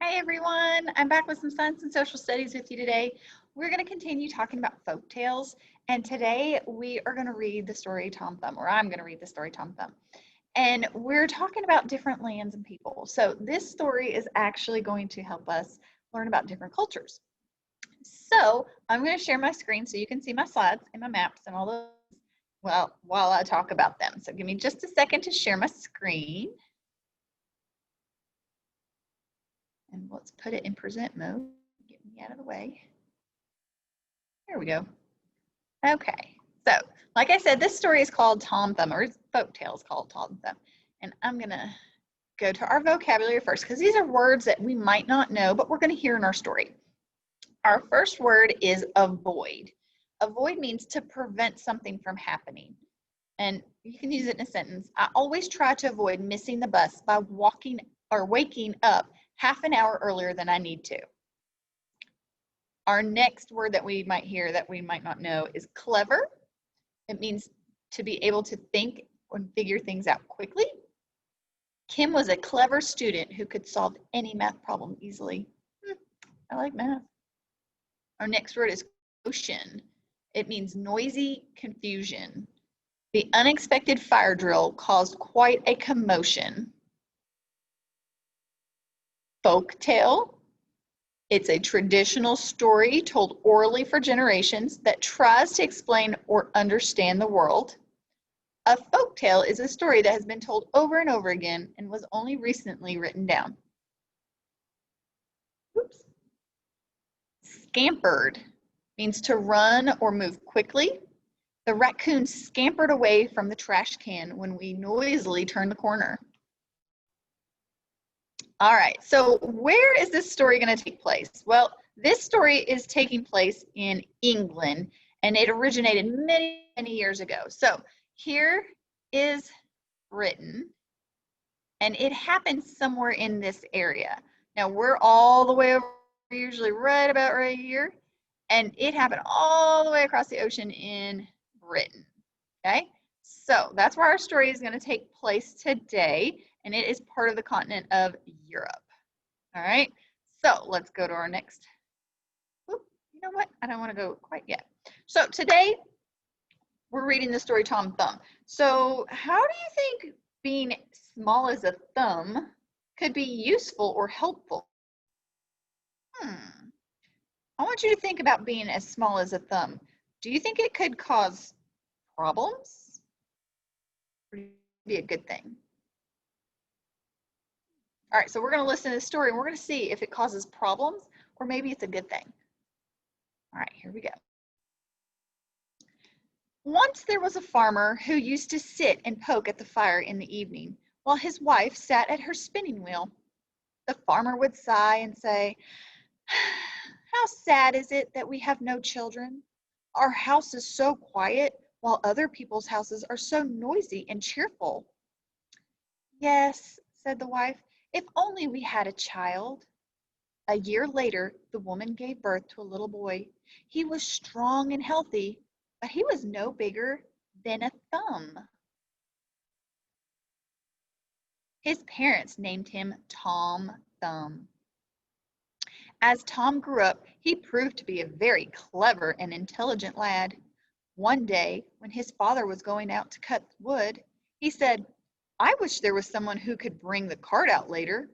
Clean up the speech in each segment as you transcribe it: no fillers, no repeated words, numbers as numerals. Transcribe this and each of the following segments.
Hi everyone, I'm back with some science and social studies with you today. We're going to continue talking about folk tales, and today we are going to read the story Tom Thumb, or I'm going to read the story Tom Thumb. And we're talking about different lands and people. So this story is actually going to help us learn about different cultures. So I'm going to share my screen so you can see my slides and my maps and all those, well, while I talk about them. So give me just a second to share my screen. And let's put it in present mode. Get me out of the way. There we go. Okay, so like I said, this story is called Tom Thumb, or folk tales called Tom Thumb. And I'm gonna go to our vocabulary first because these are words that we might not know, but we're gonna hear in our story. Our first word is avoid. Avoid means to prevent something from happening. And you can use it in a sentence. I always try to avoid missing the bus by walking or waking up half an hour earlier than I need to. Our next word that we might hear that we might not know is clever. It means to be able to think and figure things out quickly. Kim was a clever student who could solve any math problem easily. I like math. Our next word is commotion. It means noisy confusion. The unexpected fire drill caused quite a commotion. Folk tale. It's a traditional story told orally for generations that tries to explain or understand the world. A folk tale is a story that has been told over and over again and was only recently written down. Oops. Scampered means to run or move quickly. The raccoon scampered away from the trash can when we noisily turned the corner. All right, so where is this story going to take place? Well, this story is taking place in England, and it originated many, many years ago. So here is Britain, and it happened somewhere in this area. Now, we're all the way over, usually right about right here, and it happened all the way across the ocean in Britain, okay? So that's where our story is going to take place today, and it is part of the continent of Europe. All right, so let's go to our next. Oop, you know what? I don't want to go quite yet. So today we're reading the story Tom Thumb. So how do you think being small as a thumb could be useful or helpful? I want you to think about being as small as a thumb. Do you think it could cause problems? Or be a good thing? All right, so we're going to listen to the story and we're going to see if it causes problems or maybe it's a good thing. All right, here we go. Once there was a farmer who used to sit and poke at the fire in the evening while his wife sat at her spinning wheel. The farmer would sigh and say, "How sad is it that we have no children? Our house is so quiet while other people's houses are so noisy and cheerful." "Yes," said the wife, "if only we had a child." A year later, the woman gave birth to a little boy. He was strong and healthy, but he was no bigger than a thumb. His parents named him Tom Thumb. As Tom grew up, he proved to be a very clever and intelligent lad. One day, when his father was going out to cut wood, he said, "I wish there was someone who could bring the cart out later."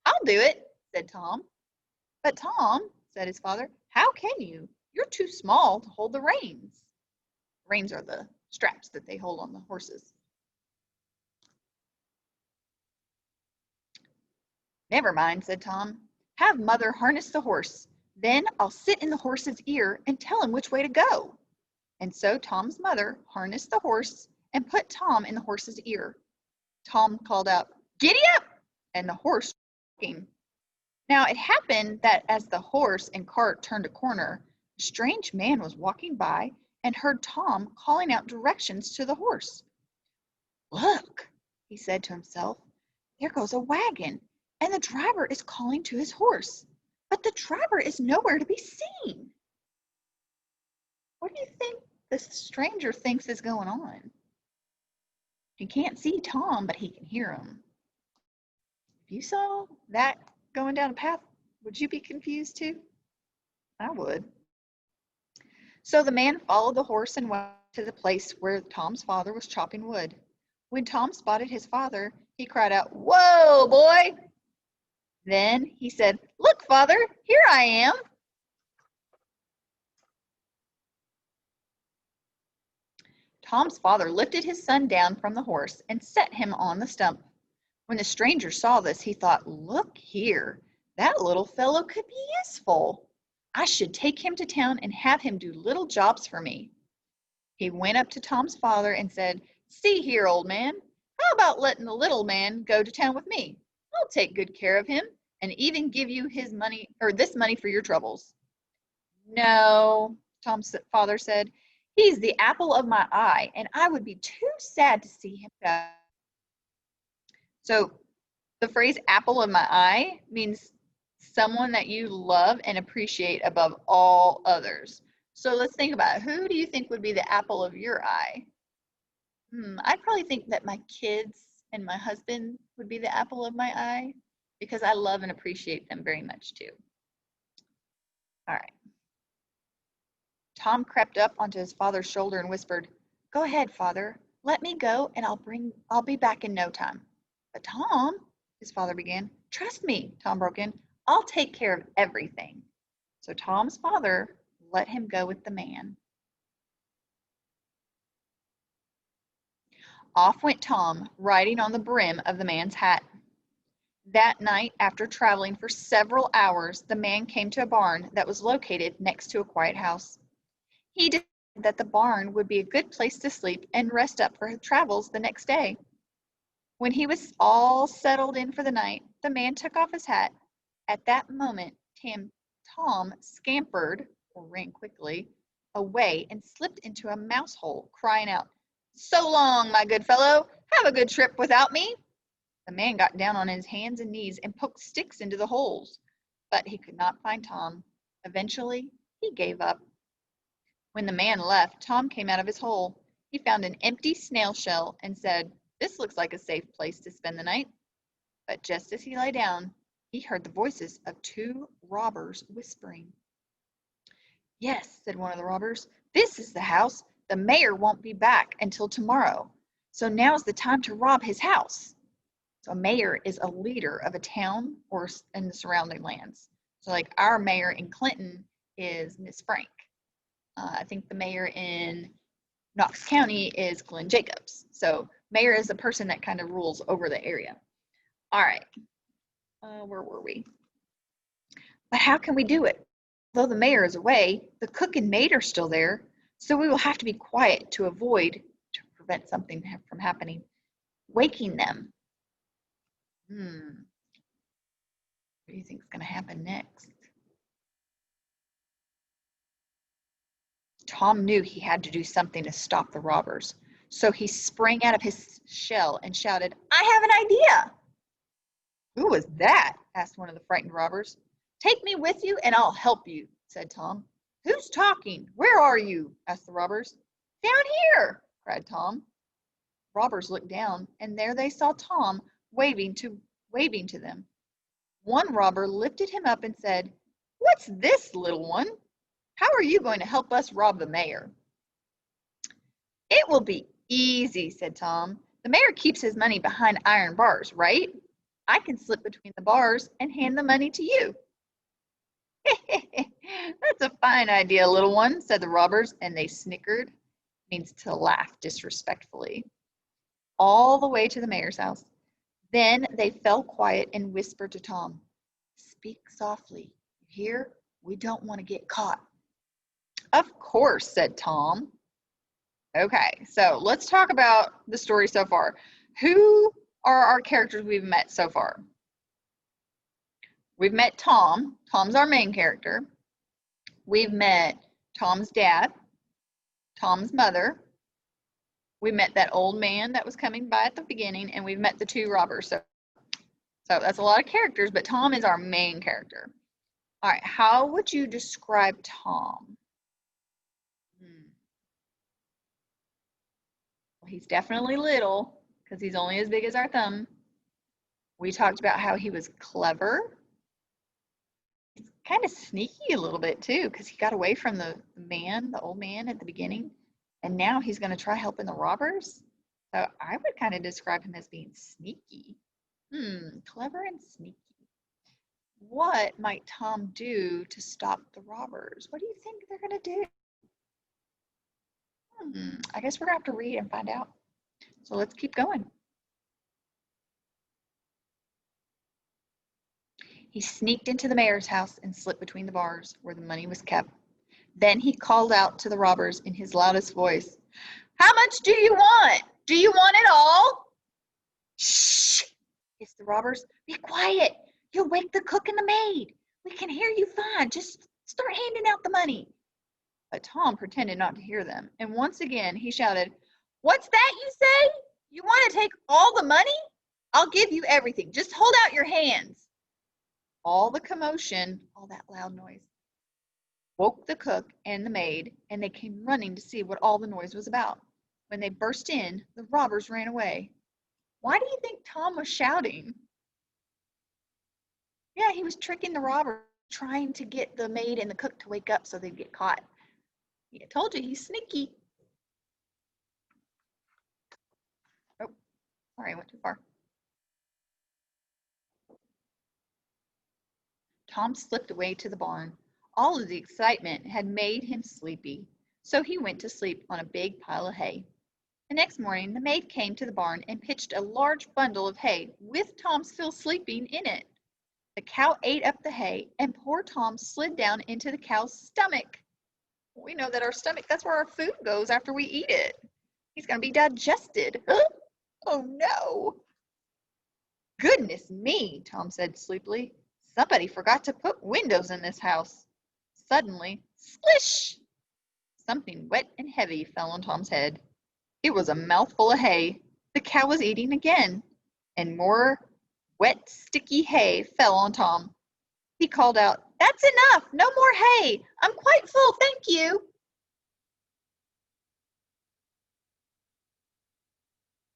"I'll do it," said Tom. "But Tom," said his father, "how can you? You're too small to hold the reins." Reins are the straps that they hold on the horses. "Never mind," said Tom. "Have mother harness the horse. Then I'll sit in the horse's ear and tell him which way to go." And so Tom's mother harnessed the horse and put Tom in the horse's ear. Tom called out, "Giddy up!" and the horse came. Now it happened that as the horse and cart turned a corner, a strange man was walking by and heard Tom calling out directions to the horse. "Look," he said to himself, "there goes a wagon, and the driver is calling to his horse, but the driver is nowhere to be seen." What do you think the stranger thinks is going on? He can't see Tom, but he can hear him. If you saw that going down a path, would you be confused too? I would. So the man followed the horse and went to the place where Tom's father was chopping wood. When Tom spotted his father, he cried out, "Whoa, boy!" Then he said, "Look, father, here I am." Tom's father lifted his son down from the horse and set him on the stump. When the stranger saw this, he thought, "Look here, that little fellow could be useful. I should take him to town and have him do little jobs for me." He went up to Tom's father and said, "See here, old man, how about letting the little man go to town with me? I'll take good care of him and even give you his money or this money for your troubles." "No," Tom's father said, "he's the apple of my eye, and I would be too sad to see him go." So the phrase apple of my eye means someone that you love and appreciate above all others. So let's think about it. Who do you think would be the apple of your eye? I'd probably think that my kids and my husband would be the apple of my eye because I love and appreciate them very much too. All right. Tom crept up onto his father's shoulder and whispered, "Go ahead, father. Let me go and I'll be back in no time." "But Tom," his father began. "Trust me," Tom broke in. "I'll take care of everything." So Tom's father let him go with the man. Off went Tom, riding on the brim of the man's hat. That night, after traveling for several hours, the man came to a barn that was located next to a quiet house. He decided that the barn would be a good place to sleep and rest up for his travels the next day. When he was all settled in for the night, the man took off his hat. At that moment, Tom scampered, or ran quickly, away and slipped into a mouse hole, crying out, "So long, my good fellow. Have a good trip without me." The man got down on his hands and knees and poked sticks into the holes, but he could not find Tom. Eventually, he gave up. When the man left, Tom came out of his hole. He found an empty snail shell and said, "This looks like a safe place to spend the night." But just as he lay down, he heard the voices of two robbers whispering. "Yes," said one of the robbers, "this is the house. The mayor won't be back until tomorrow. So now's the time to rob his house." So a mayor is a leader of a town or in the surrounding lands. So like our mayor in Clinton is Miss Frank. I think the mayor in Knox County is Glenn Jacobs. So mayor is the person that kind of rules over the area. All right, where were we? But how can we do it? Though the mayor is away, the cook and maid are still there, so we will have to be quiet to prevent something from happening. Waking them. What do you think is going to happen next? Tom knew he had to do something to stop the robbers, so he sprang out of his shell and shouted, "I have an idea!" "Who was that?" asked one of the frightened robbers. "Take me with you and I'll help you," said Tom. "Who's talking? Where are you?" asked the robbers. "Down here!" cried Tom. Robbers looked down, and there they saw Tom waving to them. One robber lifted him up and said, "What's this, little one? How are you going to help us rob the mayor?" "It will be easy," said Tom. "The mayor keeps his money behind iron bars, right? I can slip between the bars and hand the money to you." "That's a fine idea, little one," said the robbers, and they snickered, means to laugh disrespectfully, all the way to the mayor's house. Then they fell quiet and whispered to Tom, "Speak softly. You hear? We don't want to get caught." "Of course," said Tom. Okay, so let's talk about the story so far. Who are our characters we've met so far? We've met Tom. Tom's our main character. We've met Tom's dad, Tom's mother. We met that old man that was coming by at the beginning, and we've met the two robbers. So that's a lot of characters, but Tom is our main character. All right, how would you describe Tom? Well, he's definitely little because he's only as big as our thumb. We talked about how he was clever, kind of sneaky a little bit too, because he got away from the old man at the beginning, and now he's going to try helping the robbers. So I would kind of describe him as being sneaky. Clever and sneaky. What might Tom do to stop the robbers? What do you think they're going to do? I guess we're going to have to read and find out. So let's keep going. He sneaked into the mayor's house and slipped between the bars where the money was kept. Then he called out to the robbers in his loudest voice, "How much do you want? Do you want it all?" "Shh," hissed the robbers. "Be quiet. You'll wake the cook and the maid. We can hear you fine. Just start handing out the money." But Tom pretended not to hear them, and once again he shouted, "What's that you say? You want to take all the money? I'll give you everything. Just hold out your hands." All the commotion, all that loud noise, woke the cook and the maid, and they came running to see what all the noise was about. When they burst in, the robbers ran away. Why do you think Tom was shouting? Yeah, he was tricking the robbers, trying to get the maid and the cook to wake up so they'd get caught. I told you, he's sneaky. Oh, sorry, I went too far. Tom slipped away to the barn. All of the excitement had made him sleepy, so he went to sleep on a big pile of hay. The next morning, the maid came to the barn and pitched a large bundle of hay with Tom still sleeping in it. The cow ate up the hay, and poor Tom slid down into the cow's stomach. We know that our stomach, that's where our food goes after we eat it. He's going to be digested. Oh no. "Goodness me," Tom said sleepily. "Somebody forgot to put windows in this house." Suddenly, splish! Something wet and heavy fell on Tom's head. It was a mouthful of hay. The cow was eating again, and more wet, sticky hay fell on Tom. He called out, "That's enough! No more hay! I'm quite full, thank you!"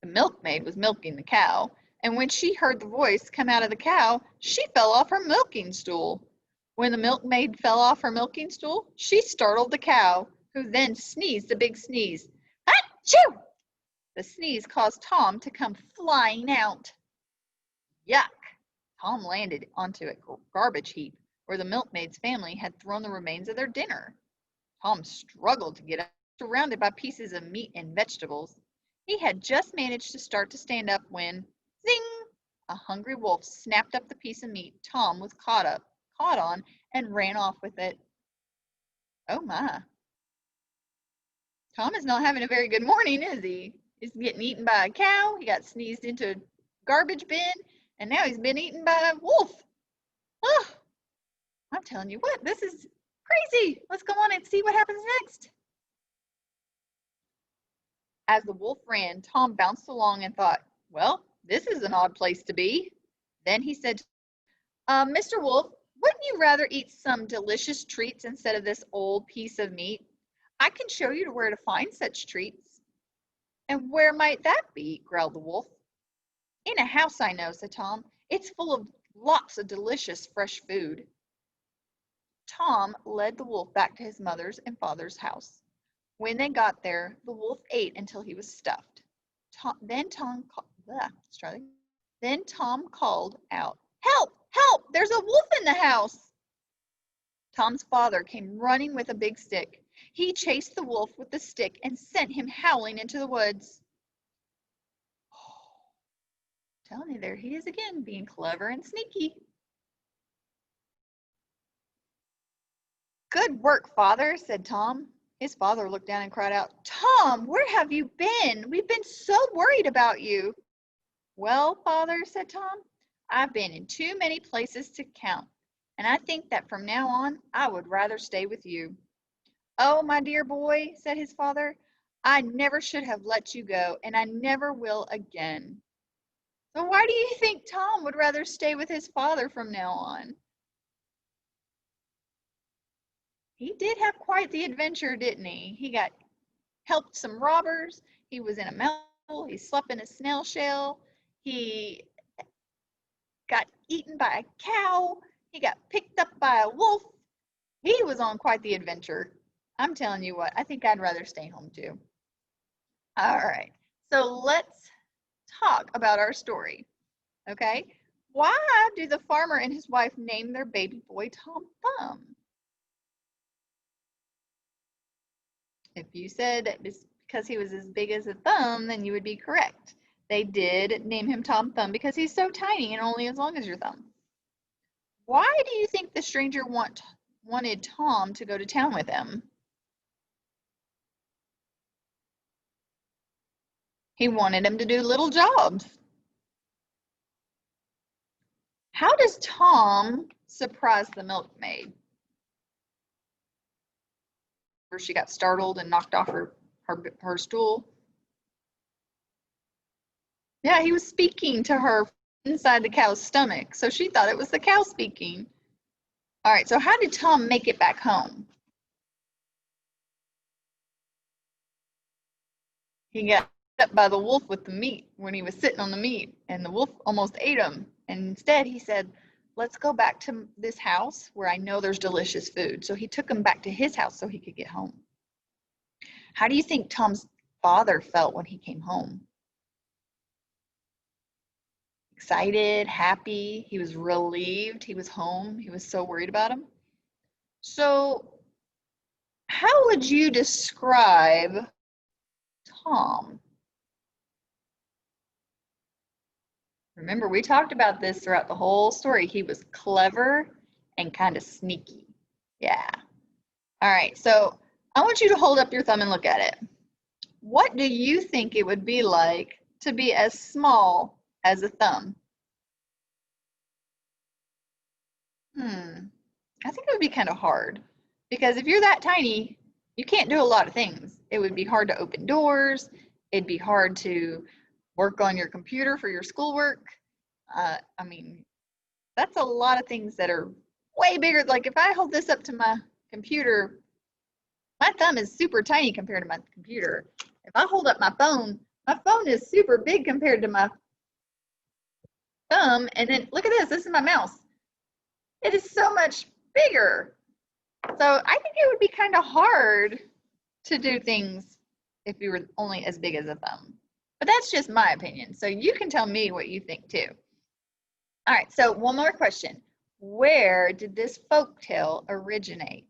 The milkmaid was milking the cow, and when she heard the voice come out of the cow, she fell off her milking stool. When the milkmaid fell off her milking stool, she startled the cow, who then sneezed a big sneeze. Achoo! The sneeze caused Tom to come flying out. Yuck! Tom landed onto a garbage heap where the milkmaid's family had thrown the remains of their dinner. Tom struggled to get up, surrounded by pieces of meat and vegetables. He had just managed to start to stand up when, zing! A hungry wolf snapped up the piece of meat Tom was caught on, and ran off with it. Oh my. Tom is not having a very good morning, is he? He's getting eaten by a cow, he got sneezed into a garbage bin, and now he's been eaten by a wolf. Oh, I'm telling you what, this is crazy. Let's go on and see what happens next. As the wolf ran, Tom bounced along and thought, "Well, this is an odd place to be." Then he said, "Mr. Wolf, wouldn't you rather eat some delicious treats instead of this old piece of meat? I can show you where to find such treats." "And where might that be?" growled the wolf. "In a house I know," said Tom. "It's full of lots of delicious fresh food." Tom led the wolf back to his mother's and father's house. When they got there, the wolf ate until he was stuffed. Then Tom called out, "Help! Help! There's a wolf in the house!" Tom's father came running with a big stick. He chased the wolf with the stick and sent him howling into the woods. Telling you, there he is again, being clever and sneaky. "Good work, father," said Tom. His father looked down and cried out, "Tom, where have you been? We've been so worried about you." "Well, father," said Tom, "I've been in too many places to count, and I think that from now on I would rather stay with you." "Oh, my dear boy," said his father, "I never should have let you go, and I never will again." So why do you think Tom would rather stay with his father from now on? He did have quite the adventure, didn't he? He got helped some robbers. He was in a mouthful. He slept in a snail shell. He got eaten by a cow. He got picked up by a wolf. He was on quite the adventure. I'm telling you what, I think I'd rather stay home too. All right, so let's talk about our story, okay? Why do the farmer and his wife name their baby boy Tom Thumb? If you said it's because he was as big as a thumb, then you would be correct. They did name him Tom Thumb because he's so tiny and only as long as your thumb. Why do you think the stranger wanted Tom to go to town with him? He wanted him to do little jobs. How does Tom surprise the milkmaid? Or she got startled and knocked off her stool. Yeah, he was speaking to her inside the cow's stomach, so she thought it was the cow speaking. All right, so how did Tom make it back home? He got up by the wolf with the meat when he was sitting on the meat, and the wolf almost ate him. And instead, he said, let's go back to this house where I know there's delicious food. So he took him back to his house so he could get home. How do you think Tom's father felt when he came home? Excited, happy, he was relieved he was home. He was so worried about him. So how would you describe Tom? Remember, we talked about this throughout the whole story. He was clever and kind of sneaky. Yeah. All right, so I want you to hold up your thumb and look at it. What do you think it would be like to be as small as a thumb? I think it would be kind of hard because if you're that tiny, you can't do a lot of things. It would be hard to open doors. It'd be hard to work on your computer for your schoolwork. I mean, that's a lot of things that are way bigger. Like if I hold this up to my computer, my thumb is super tiny compared to my computer. If I hold up my phone is super big compared to my thumb. And then look at this, this is my mouse. It is so much bigger. So I think it would be kind of hard to do things if you were only as big as a thumb. But that's just my opinion. So you can tell me what you think too. All right, so one more question. Where did this folk tale originate?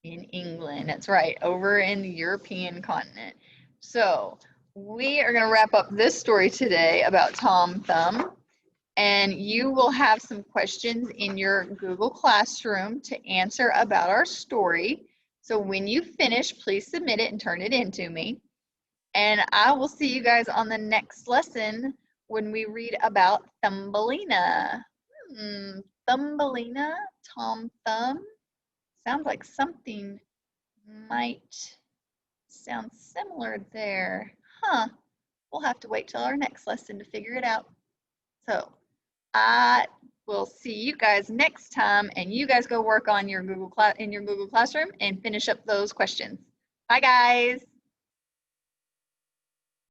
In England, that's right, over in the European continent. So we are going to wrap up this story today about Tom Thumb, and you will have some questions in your Google Classroom to answer about our thumbelina. So when you finish, please submit it and turn it in to me. And I will see you guys on the next lesson when we read about Thumbelina. Thumbelina, Tom Thumb. Sounds like something might sound similar there. Huh. We'll have to wait till our next lesson to figure it out. So I will see you guys next time, and you guys go work on your Google Classroom and finish up those questions. Bye, guys.